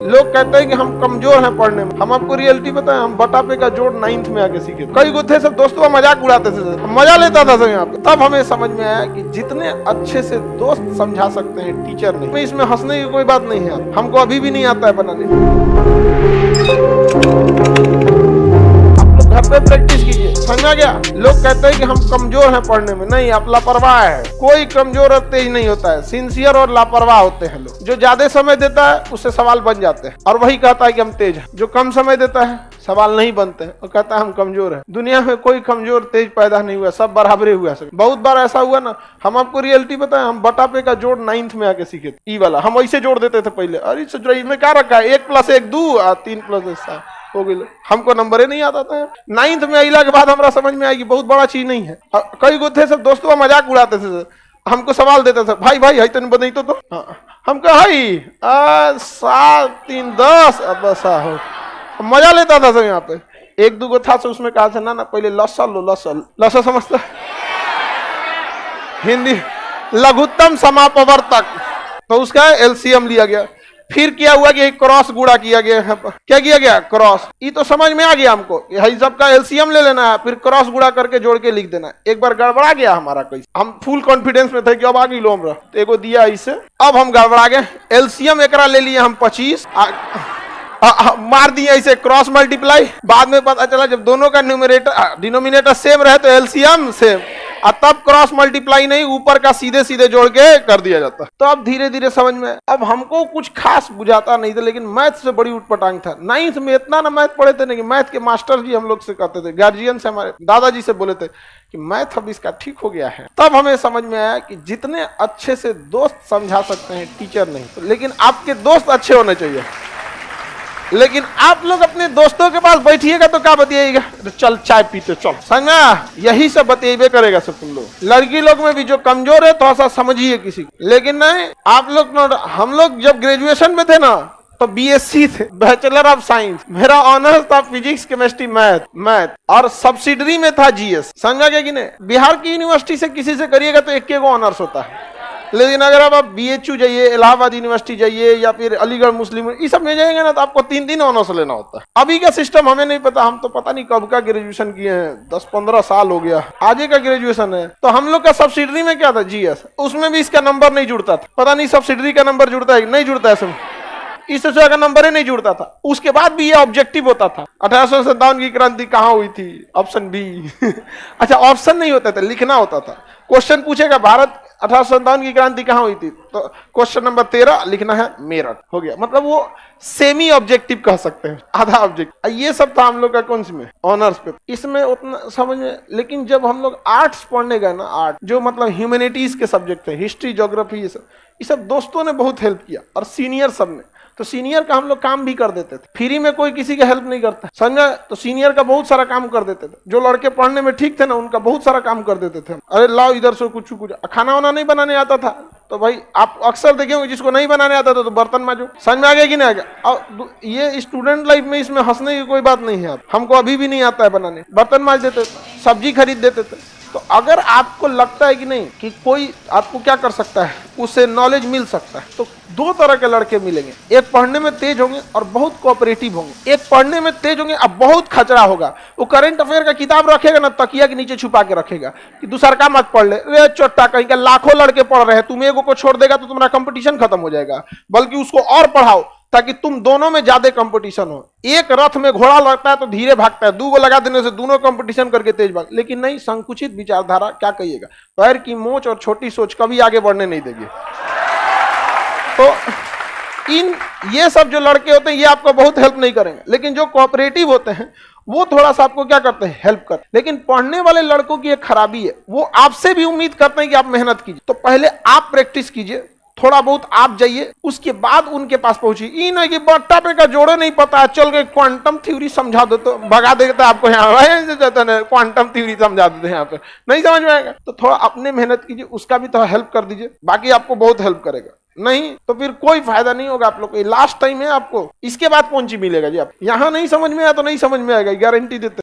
लोग कहते हैं कि हम कमजोर हैं पढ़ने में। हम आपको रियलिटी बताएं, हम बटा पे का जोड़ 9th में आके सीखे। कई गो थे सब दोस्तों का मजाक उड़ाते थे, मजा लेता था सब यहाँ पे। तब हमें समझ में आया कि जितने अच्छे से दोस्त समझा सकते हैं टीचर नहीं। इसमें हंसने की कोई बात नहीं है, हमको अभी भी नहीं आता है बनाने। घर पे प्रैक्टिस कीजिए, समझा गया। लोग कहते हैं कि हम कमजोर हैं पढ़ने में, नहीं, आप लापरवाह है। कोई कमजोर और तेज नहीं होता है, सिंसियर और लापरवाह होते हैं लोग। जो ज्यादा समय देता है उससे सवाल बन जाते हैं, और वही कहता है कि हम तेज हैं। जो कम समय देता है सवाल नहीं बनते हैं और कहता है हम कमजोर हैं। दुनिया में कोई कमजोर तेज पैदा नहीं हुआ, सब बराबरे हुआ। बहुत बार ऐसा हुआ ना, हम आपको रियलिटी बताएं, हम बटा पे का जोड़ 9th में आके सीखे थे। ई वाला हम ऐसे जोड़ देते थे पहले, अरे इसमें क्या रखा है, 1 + 1 2 और 3 + 1 7 हो गई। हमको नंबर ही नहीं आता था। 9th में अला के बाद हमरा समझ में आएगी बहुत बड़ा चीज नहीं है। कई गो थे सब दोस्तों का मजाक उड़ाते थे, हमको सवाल देते थे, भाई भाई है तेन बदई तो हम कहा 7 3 10 अब बस हो। मजा लेता था सब यहाँ पे। 1 2 था तो उसमें कहा था ना पहले लसा समझता हिंदी लघुत्तम समापवर्तक, तो उसका एलसीएम लिया गया। फिर क्या हुआ कि क्रॉस गुणा किया गया। क्या किया गया? क्रॉस। ये तो समझ में आ गया हमको, यही सबका एलसीएम ले लेना है, फिर क्रॉस गुणा करके जोड़ के लिख देना। एक बार गड़बड़ा गया हमारा कोई, हम फुल कॉन्फिडेंस में थे कि अब आ गई लो हमरा, तो एगो दिया इसे, अब हम गड़बड़ा गए। एलसीएम एकरा ले लिए हम 25, मार दिए इसे क्रॉस मल्टीप्लाई। बाद में पता चला जब दोनों का डिनोमिनेटर सेम रहे तो एलसीएम सेम, और तब क्रॉस मल्टीप्लाई नहीं, ऊपर का सीधे सीधे जोड़ के कर दिया जाता। तो अब धीरे धीरे समझ में, अब हमको कुछ खास बुझाता नहीं था, लेकिन मैथ से बड़ी उठपटांग था। 9th में इतना ना मैथ पढ़े थे नहीं, मैथ के मास्टर जी हम लोग से कहते थे, गार्जियन से, हमारे दादाजी से बोले थे कि मैथ अब इसका ठीक हो गया है। तब हमें समझ में आया कि जितने अच्छे से दोस्त समझा सकते हैं टीचर नहीं, लेकिन आपके दोस्त अच्छे होने चाहिए। लेकिन आप लोग अपने दोस्तों के पास बैठिएगा तो क्या बतियाएगा, तो चल चाय पीते चल, समझा, यही सब बतियाबे करेगा सब तुम लोग। लड़की लोग में भी जो कमजोर है थोड़ा सा समझिए किसी को, लेकिन नहीं आप लोग। हम लोग जब ग्रेजुएशन में थे ना तो बीएससी थे, बैचलर ऑफ साइंस। मेरा ऑनर्स था फिजिक्स केमिस्ट्री मैथ, और सब्सिडरी में था जीएस, समझा गया कि नहीं। बिहार की यूनिवर्सिटी से किसी से करिएगा तो 1 ऑनर्स होता है, लेकिन अगर आप बीएचयू जाइए, इलाहाबाद यूनिवर्सिटी जाइए, या फिर अलीगढ़ मुस्लिम, ये सब में जाएंगे ना तो आपको 3 ऑनर्स लेना होता है। अभी का सिस्टम हमें नहीं पता, हम तो पता नहीं कब का ग्रेजुएशन किए हैं, 10-15 साल हो गया, आगे का ग्रेजुएशन है। तो हम लोग का सब्सिडरी में क्या था, जीएस, उसमें भी इसका नंबर नहीं जुड़ता था। पता नहीं सब्सिडरी का नंबर जुड़ता है नहीं जुड़ता है, सब इस तरह का नंबर ही नहीं जुड़ता था। उसके बाद भी ये ऑब्जेक्टिव होता था, 1857 की क्रांति कहाँ हुई थी, ऑप्शन बी अच्छा, ऑप्शन नहीं होता था, लिखना होता था। क्वेश्चन पूछेगा भारत 1857 की क्रांति कहाँ हुई थी, तो क्वेश्चन नंबर 13 लिखना है मेरठ, हो गया। मतलब वो सेमी ऑब्जेक्टिव कह सकते हैं, आधा ऑब्जेक्ट। ये सब था हम लोग का कौन सी में, ऑनर्स पे। इसमें उतना समझ में, लेकिन जब हम लोग आर्ट्स पढ़ने गए ना, आर्ट जो मतलब ह्यूमैनिटीज के सब्जेक्ट थे, हिस्ट्री, ज्योग्राफी, ये सब दोस्तों ने बहुत हेल्प किया, और सीनियर सब ने। तो सीनियर का हम लोग काम भी कर देते थे, फ्री में कोई किसी का हेल्प नहीं करता, समझा। तो सीनियर का बहुत सारा काम कर देते थे। जो लड़के पढ़ने में ठीक थे ना, उनका बहुत सारा काम कर देते थे। अरे लाओ इधर से कुछ खाना वाना नहीं बनाने आता था तो भाई आप अक्सर देखेंगे जिसको नहीं बनाने आता था तो बर्तन मांजो, समझ में आ गया कि नहीं आ गया। और ये स्टूडेंट लाइफ में इसमें हंसने की कोई बात नहीं है। हमको अभी भी नहीं आता है बनाने, बर्तन मांज देते थे, सब्जी खरीद देते थे। तो अगर आपको लगता है कि नहीं कि कोई आपको क्या कर सकता है, उससे नॉलेज मिल सकता है, तो 2 तरह के लड़के मिलेंगे। एक पढ़ने में तेज होंगे और बहुत कोऑपरेटिव होंगे। एक पढ़ने में तेज होंगे अब बहुत खचरा होगा, वो करंट अफेयर का किताब रखेगा ना, तकिया के नीचे छुपा के रखेगा कि दूसरा का मत पढ़ ले, रे चोट्टा, कहीं का लाखों लड़के पढ़ रहे हैं, तुम एगो को छोड़ देगा तो तुम्हारा कंपटीशन खत्म हो जाएगा। बल्कि उसको और पढ़ाओ ताकि तुम दोनों में ज्यादा कंपटीशन हो। एक रथ में घोड़ा लगता है तो धीरे भागता है, 2 लगा देने से दोनों कंपटीशन करके तेज भाग। लेकिन नहीं, संकुचित विचारधारा क्या कहिएगा, पैर की मोच और छोटी सोच कभी आगे बढ़ने नहीं देगी। तो ये सब जो लड़के होते हैं ये आपको बहुत हेल्प नहीं करेंगे, लेकिन जो कोऑपरेटिव होते हैं वो थोड़ा सा आपको क्या करते हैं, हेल्प करते हैं। लेकिन पढ़ने वाले लड़कों की एक खराबी है, वो आपसे भी उम्मीद करते हैं कि आप मेहनत कीजिए। तो पहले आप प्रैक्टिस कीजिए, थोड़ा बहुत आप जाइए, उसके बाद उनके पास पहुंचिए। ये नहीं कि बट्टा पे का जोड़े नहीं पता है, चल गए क्वांटम थ्योरी समझा दो तो भगा देता आपको, यहाँ क्वांटम थ्योरी समझा देते हैं, यहाँ पे नहीं समझ में आएगा। तो थोड़ा अपने मेहनत कीजिए, उसका भी थोड़ा हेल्प कर दीजिए, बाकी आपको बहुत हेल्प करेगा। नहीं तो फिर कोई फायदा नहीं होगा आप लोग को। लास्ट टाइम है आपको, इसके बाद कौन सी मिलेगा जी। आप यहाँ नहीं समझ में आया तो नहीं समझ में आएगा, गारंटी देते।